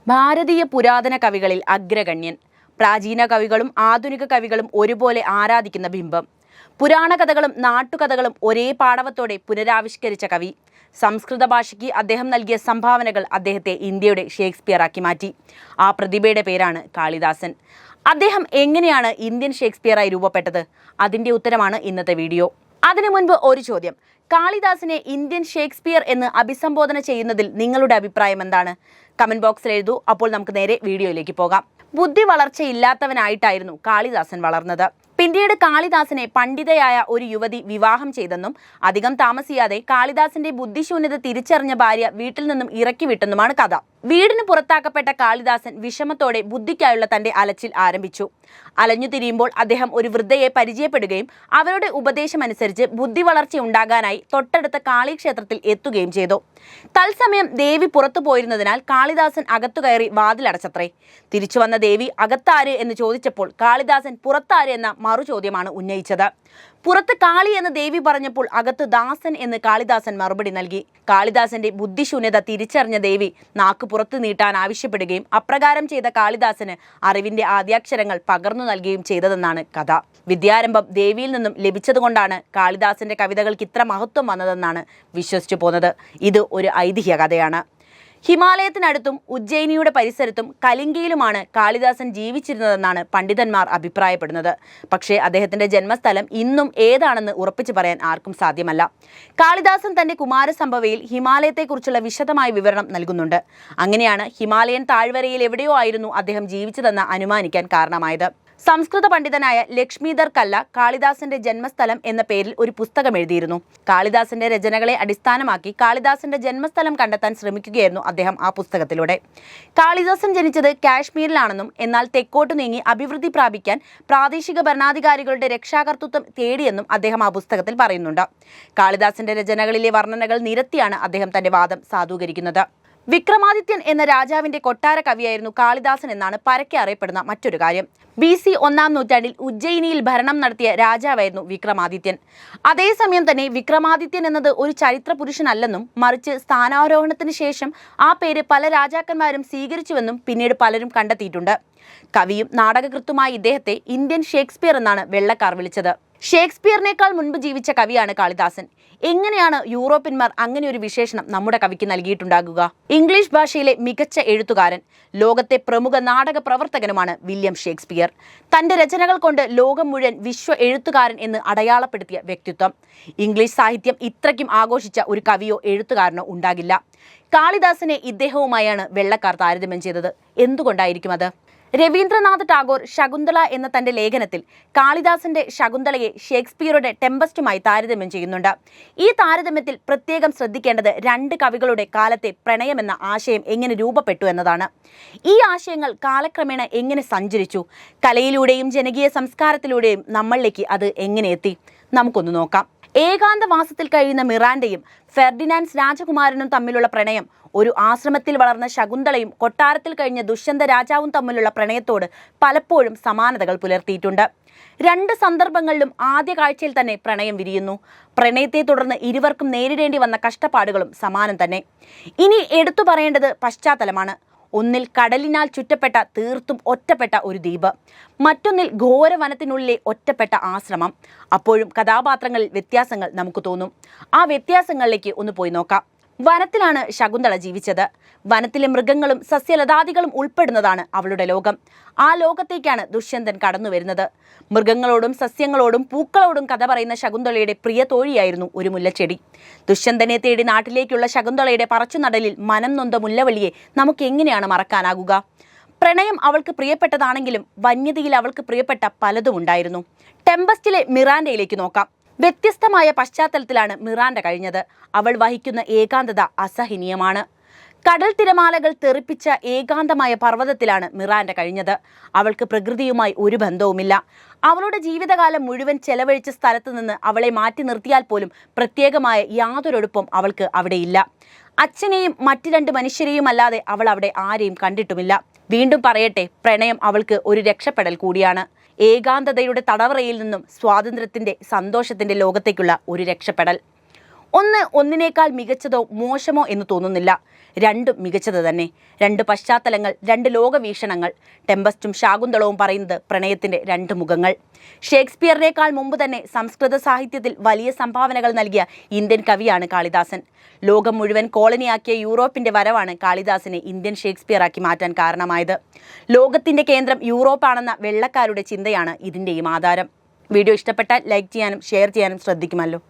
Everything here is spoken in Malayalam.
ഭാരതീയ പുരാതന കവികളിൽ അഗ്രഗണ്യൻ. പ്രാചീന കവികളും ആധുനിക കവികളും ഒരുപോലെ ആരാധിക്കുന്ന ബിംബം. പുരാണ കഥകളും നാട്ടുകഥകളും ഒരേ പാടവത്തോടെ പുനരാവിഷ്കരിച്ച കവി. സംസ്കൃത ഭാഷയ്ക്ക് അദ്ദേഹം നൽകിയ സംഭാവനകൾ അദ്ദേഹത്തെ ഇന്ത്യയുടെ ഷേക്സ്പിയറാക്കി മാറ്റി. ആ പ്രതിഭയുടെ പേരാണ് കാളിദാസൻ. അദ്ദേഹം എങ്ങനെയാണ് ഇന്ത്യൻ ഷേക്സ്പിയറായി രൂപപ്പെട്ടത്? അതിൻ്റെ ഉത്തരമാണ് ഇന്നത്തെ വീഡിയോ. അതിനു മുൻപ് ഒരു ചോദ്യം. കാളിദാസിനെ ഇന്ത്യൻ ഷേക്സ്പിയർ എന്ന് അഭിസംബോധന ചെയ്യുന്നതിൽ നിങ്ങളുടെ അഭിപ്രായം എന്താണ്? കമന്റ് ബോക്സിൽ എഴുതൂ. അപ്പോൾ നമുക്ക് നേരെ വീഡിയോയിലേക്ക് പോകാം. ബുദ്ധി വളർച്ചയില്ലാത്തവനായിട്ടായിരുന്നു കാളിദാസൻ വളർന്നത്. പിന്നീട് കാളിദാസനെ പണ്ഡിതയായ ഒരു യുവതി വിവാഹം ചെയ്തെന്നും അധികം താമസിയാതെ കാളിദാസന്റെ ബുദ്ധിശൂന്യത തിരിച്ചറിഞ്ഞ ഭാര്യ വീട്ടിൽ നിന്നും ഇറക്കി വിട്ടെന്നുമാണ് കഥ. വീടിന് പുറത്താക്കപ്പെട്ട കാളിദാസൻ വിഷമത്തോടെ ബുദ്ധിക്കായുള്ള തന്റെ അലച്ചിൽ ആരംഭിച്ചു. അലഞ്ഞു തിരിയുമ്പോൾ അദ്ദേഹം ഒരു വൃദ്ധയെ പരിചയപ്പെടുകയും അവരുടെ ഉപദേശമനുസരിച്ച് ബുദ്ധി വളർച്ച ഉണ്ടാകാനായി തൊട്ടടുത്ത കാളീക്ഷേത്രത്തിൽ എത്തുകയും ചെയ്തു. തത്സമയം ദേവി പുറത്തു പോയിരുന്നതിനാൽ കാളിദാസൻ അകത്തു കയറി വാതിലടച്ചത്രേ. തിരിച്ചു വന്ന ദേവി അകത്താര് എന്ന് ചോദിച്ചപ്പോൾ കാളിദാസൻ പുറത്താര് എന്ന മറുചോദ്യമാണ് ഉന്നയിച്ചത്. പുറത്ത് കാളി എന്ന് ദേവി പറഞ്ഞപ്പോൾ അകത്ത് ദാസൻ എന്ന് കാളിദാസൻ മറുപടി നൽകി. കാളിദാസന്റെ ബുദ്ധിശൂന്യത തിരിച്ചറിഞ്ഞ ദേവി നാക്ക് പുറത്തു നീട്ടാൻ ആവശ്യപ്പെടുകയും അപ്രകാരം ചെയ്ത കാളിദാസന് അറിവിന്റെ ആദ്യാക്ഷരങ്ങൾ പകർന്നു നൽകുകയും ചെയ്തതെന്നാണ് കഥ. വിദ്യാരംഭം ദേവിയിൽ നിന്നും ലഭിച്ചതുകൊണ്ടാണ് കാളിദാസന്റെ കവിതകൾക്ക് ഇത്ര മഹത്വം വന്നതെന്നാണ് വിശ്വസിച്ചു പോന്നത്. ഇത് ഒരു ഐതിഹ്യ കഥയാണ്. ഹിമാലയത്തിനടുത്തും ഉജ്ജയിനിയുടെ പരിസരത്തും കലിംഗയിലുമാണ് കാളിദാസൻ ജീവിച്ചിരുന്നതെന്നാണ് പണ്ഡിതന്മാർ അഭിപ്രായപ്പെടുന്നത്. പക്ഷേ അദ്ദേഹത്തിന്റെ ജന്മസ്ഥലം ഇന്നും ഏതാണെന്ന് ഉറപ്പിച്ചു പറയാൻ ആർക്കും സാധ്യമല്ല. കാളിദാസൻ തന്റെ കുമാരസംഭവയിൽ ഹിമാലയത്തെക്കുറിച്ചുള്ള വിശദമായ വിവരണം നൽകുന്നുണ്ട്. അങ്ങനെയാണ് ഹിമാലയൻ താഴ്വരയിൽ എവിടെയോ ആയിരുന്നു അദ്ദേഹം ജീവിച്ചതെന്ന് അനുമാനിക്കാൻ കാരണമായത്. സംസ്കൃത പണ്ഡിതനായ ലക്ഷ്മീധർ കല്ല കാളിദാസന്റെ ജന്മസ്ഥലം എന്ന പേരിൽ ഒരു പുസ്തകം എഴുതിയിരുന്നു. കാളിദാസന്റെ രചനകളെ അടിസ്ഥാനമാക്കി കാളിദാസന്റെ ജന്മസ്ഥലം കണ്ടെത്താൻ ശ്രമിക്കുകയായിരുന്നു അദ്ദേഹം ആ പുസ്തകത്തിലൂടെ. കാളിദാസൻ ജനിച്ചത് കാശ്മീരിലാണെന്നും എന്നാൽ തെക്കോട്ട് നീങ്ങി അഭിവൃദ്ധി പ്രാപിക്കാൻ പ്രാദേശിക ഭരണാധികാരികളുടെ രക്ഷാകർതൃത്വം തേടിയെന്നും അദ്ദേഹം ആ പുസ്തകത്തിൽ പറയുന്നുണ്ട്. കാളിദാസന്റെ രചനകളിലെ വർണ്ണനകൾ നിരത്തിയാണ് അദ്ദേഹം തന്റെ വാദം സാധൂകരിക്കുന്നത്. വിക്രമാദിത്യൻ എന്ന രാജാവിന്റെ കൊട്ടാര കവിയായിരുന്നു കാളിദാസൻ എന്നാണ് പരക്കെ അറിയപ്പെടുന്ന മറ്റൊരു കാര്യം. BC 1-ാം നൂറ്റാണ്ടിൽ ഉജ്ജയിനിയിൽ ഭരണം നടത്തിയ രാജാവായിരുന്നു വിക്രമാദിത്യൻ. അതേസമയം തന്നെ വിക്രമാദിത്യൻ എന്നത് ഒരു ചരിത്ര പുരുഷനല്ലെന്നും മറിച്ച് സ്ഥാനാരോഹണത്തിന് ശേഷം ആ പേര് പല രാജാക്കന്മാരും സ്വീകരിച്ചുവെന്നും പിന്നീട് പലരും കണ്ടെത്തിയിട്ടുണ്ട്. കവിയും നാടകകൃത്തുമായ ഇദ്ദേഹത്തെ ഇന്ത്യൻ ഷേക്സ്പിയർ എന്നാണ് വെള്ളക്കാർ വിളിച്ചത്. ഷേക്സ്പിയറിനേക്കാൾ മുൻപ് ജീവിച്ച കവിയാണ് കാളിദാസൻ. എങ്ങനെയാണ് യൂറോപ്യന്മാർ അങ്ങനെ ഒരു വിശേഷണം നമ്മുടെ കവിക്ക് നൽകിയിട്ടുണ്ടാകുക? ഇംഗ്ലീഷ് ഭാഷയിലെ മികച്ച എഴുത്തുകാരൻ, ലോകത്തെ പ്രമുഖ നാടക പ്രവർത്തകനുമാണ് വില്യം ഷേക്സ്പിയർ. തന്റെ രചനകൾ കൊണ്ട് ലോകം മുഴുവൻ വിശ്വ എഴുത്തുകാരൻ എന്ന് അടയാളപ്പെടുത്തിയ വ്യക്തിത്വം. ഇംഗ്ലീഷ് സാഹിത്യം ഇത്രയ്ക്കും ആഘോഷിച്ച ഒരു കവിയോ എഴുത്തുകാരനോ ഉണ്ടാകില്ല. കാളിദാസനെ ഇദ്ദേഹവുമായാണ് വെള്ളക്കാർ താരതമ്യം ചെയ്തത്. എന്തുകൊണ്ടായിരിക്കും അത്? രവീന്ദ്രനാഥ് ടാഗോർ ശകുന്തള എന്ന തന്റെ ലേഖനത്തിൽ കാളിദാസന്റെ ശകുന്തളയെ ഷേക്സ്പിയറുടെ ടെമ്പസ്റ്റുമായി താരതമ്യം ചെയ്യുന്നുണ്ട്. ഈ താരതമ്യത്തിൽ പ്രത്യേകം ശ്രദ്ധിക്കേണ്ടത് രണ്ട് കവികളുടെ കാലത്തെ പ്രണയമെന്ന ആശയം എങ്ങനെ രൂപപ്പെട്ടു എന്നതാണ്. ഈ ആശയങ്ങൾ കാലക്രമേണ എങ്ങനെ സഞ്ചരിച്ചു? കലയിലൂടെയും ജനകീയ സംസ്കാരത്തിലൂടെയും നമ്മളിലേക്ക് അത് എങ്ങനെ എത്തി? നമുക്കൊന്ന് നോക്കാം. ഏകാന്തവാസത്തിൽ കഴിയുന്ന മിറാൻഡയും ഫെർഡിനാൻഡ് രാജകുമാരനും തമ്മിലുള്ള പ്രണയം, ഒരു ആശ്രമത്തിൽ വളർന്ന ശകുന്തളയും കൊട്ടാരത്തിൽ കഴിഞ്ഞ ദുഷ്യന്ത രാജാവും തമ്മിലുള്ള പ്രണയത്തോട് പലപ്പോഴും സമാനതകൾ പുലർത്തിയിട്ടുണ്ട്. രണ്ട് സന്ദർഭങ്ങളിലും ആദ്യ കാഴ്ചയിൽ തന്നെ പ്രണയം വിരിയുന്നു. പ്രണയത്തെ തുടർന്ന് ഇരുവർക്കും നേരിടേണ്ടി വന്ന കഷ്ടപ്പാടുകളും സമാനം തന്നെ. ഇനി എടുത്തു പറയേണ്ടത് പശ്ചാത്തലമാണ്. ഒന്നിൽ കടലിനാൽ ചുറ്റപ്പെട്ട തീർത്തും ഒറ്റപ്പെട്ട ഒരു ദ്വീപ്, മറ്റൊന്നിൽ ഘോരവനത്തിനുള്ളിലെ ഒറ്റപ്പെട്ട ആശ്രമം. അപ്പോഴും കഥാപാത്രങ്ങളിൽ വ്യത്യാസങ്ങൾ നമുക്ക് തോന്നും. ആ വ്യത്യാസങ്ങളിലേക്ക് ഒന്ന് പോയി നോക്കാം. വനത്തിലാണ് ശകുന്തള ജീവിച്ചത്. വനത്തിലെ മൃഗങ്ങളും സസ്യലതാദികളും ഉൾപ്പെടുന്നതാണ് അവളുടെ ലോകം. ആ ലോകത്തേക്കാണ് ദുഷ്യന്തൻ കടന്നു വരുന്നത്. മൃഗങ്ങളോടും സസ്യങ്ങളോടും പൂക്കളോടും കഥ പറയുന്ന ശകുന്തളയുടെ പ്രിയ തോഴിയായിരുന്നു ഒരു മുല്ലച്ചെടി. ദുഷ്യന്തനെ തേടി നാട്ടിലേക്കുള്ള ശകുന്തളയുടെ പറച്ചുനടലിൽ മനം നൊന്ത മുല്ലവള്ളിയെ നമുക്ക് എങ്ങനെയാണ് മറക്കാനാകുക? പ്രണയം അവൾക്ക് പ്രിയപ്പെട്ടതാണെങ്കിലും വന്യതയിൽ അവൾക്ക് പ്രിയപ്പെട്ട പലതും ഉണ്ടായിരുന്നു. ടെമ്പസ്റ്റിലെ മിറാൻഡയിലേക്ക് നോക്കാം. വ്യത്യസ്തമായ പശ്ചാത്തലത്തിലാണ് മിറാൻഡ കഴിഞ്ഞത്. അവൾ വഹിക്കുന്ന ഏകാന്തത അസഹനീയമാണ്. കടൽ തിരമാലകൾ തെറിപ്പിച്ച ഏകാന്തമായ പർവ്വതത്തിലാണ് മിറാൻഡ കഴിഞ്ഞത്. അവൾക്ക് പ്രകൃതിയുമായി ഒരു ബന്ധവുമില്ല. അവളുടെ ജീവിതകാലം മുഴുവൻ ചെലവഴിച്ച സ്ഥലത്ത് നിന്ന് അവളെ മാറ്റി നിർത്തിയാൽ പോലും പ്രത്യേകമായ യാതൊരൊടുപ്പും അവൾക്ക് അവിടെയില്ല. അച്ഛനെയും മറ്റു രണ്ട് മനുഷ്യരെയും അല്ലാതെ അവൾ അവിടെ ആരെയും കണ്ടിട്ടുമില്ല. വീണ്ടും പറയട്ടെ, പ്രണയം അവൾക്ക് ഒരു രക്ഷപ്പെടൽ കൂടിയാണ്. ഏകാന്തതയുടെ തടവറയിൽ നിന്നും സ്വാതന്ത്ര്യത്തിന്റെ സന്തോഷത്തിന്റെ ലോകത്തേക്കുള്ള ഒരു രക്ഷപ്പെടൽ. ഒന്നിനേക്കാൾ മികച്ചതോ മോശമോ എന്ന് തോന്നുന്നില്ല. രണ്ടും മികച്ചത് തന്നെ. രണ്ട് പശ്ചാത്തലങ്ങൾ, രണ്ട് ലോകവീക്ഷണങ്ങൾ. ടെമ്പസ്റ്റും ശാകുന്തളവും പറയുന്നത് പ്രണയത്തിൻ്റെ രണ്ട് മുഖങ്ങൾ. ഷേക്സ്പിയറിനേക്കാൾ മുമ്പ് തന്നെ സംസ്കൃത സാഹിത്യത്തിൽ വലിയ സംഭാവനകൾ നൽകിയ ഇന്ത്യൻ കവിയാണ് കാളിദാസൻ. ലോകം മുഴുവൻ കോളനിയാക്കിയ യൂറോപ്പിൻ്റെ വരവാണ് കാളിദാസിനെ ഇന്ത്യൻ ഷേക്സ്പിയറാക്കി മാറ്റാൻ കാരണമായത്. ലോകത്തിൻ്റെ കേന്ദ്രം യൂറോപ്പാണെന്ന വെള്ളക്കാരുടെ ചിന്തയാണ് ഇതിൻ്റെയും ആധാരം. വീഡിയോ ഇഷ്ടപ്പെട്ടാൽ ലൈക്ക് ചെയ്യാനും ഷെയർ ചെയ്യാനും ശ്രദ്ധിക്കുമല്ലോ.